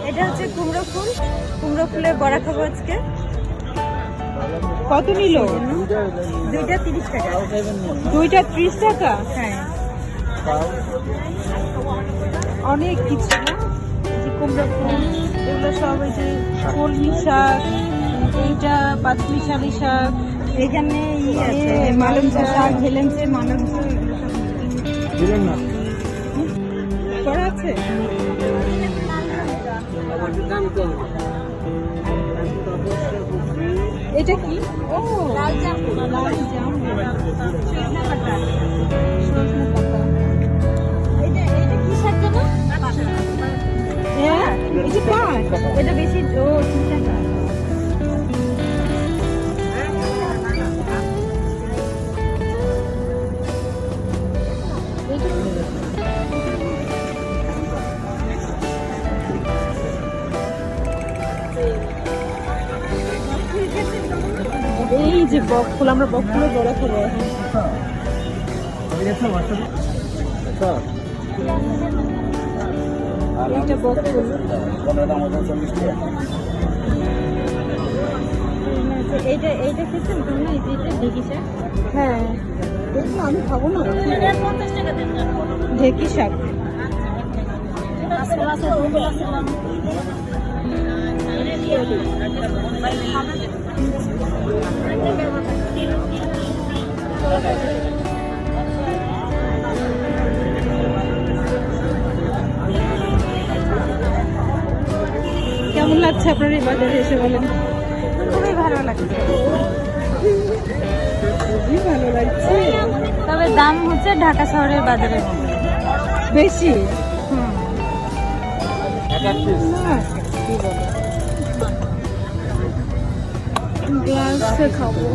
এটা হচ্ছে কুমড়ো ফুল, কুমড়ো ফুলের বড়া খাবো আজকে। কত নিল? দুইটা 30 টাকা। দুইটা 30 টাকা? হ্যাঁ, অনেক কিছু না? এই যে কুমড়ো ফুল, এগুলো সব এই যে কলমি শাক, এইটা পাঁচমিশালি শাক, এখানে মালঞ্চ শাক, হেলেঞ্চে মালঞ্চ করা আছে। এটা কি? ও লাল জাম। সজনে পাতা। এটা কি শাক জানো? হ্যাঁ, এই যে পাট। এটা বেশি 30 টাকা। এই যে বক ফুল, আমরা বক ফুলের বড়া খাবো। এইটা বক ফুল। এইটা খেয়েছেন তোমরা? এটা ঢেকি শাক। হ্যাঁ, এগুলো আমি খাবো না। 50 টাকা দেন। ঢেকি শাক। কেমন লাগছে আপনার এই বাজারে এসে বলেন? খুবই ভালো লাগছে। খুবই ভালো লাগছে। তবে দাম হচ্ছে ঢাকা শহরের বাজারের মতো বেশি না, কি বলো? গ্লাসে খাবো।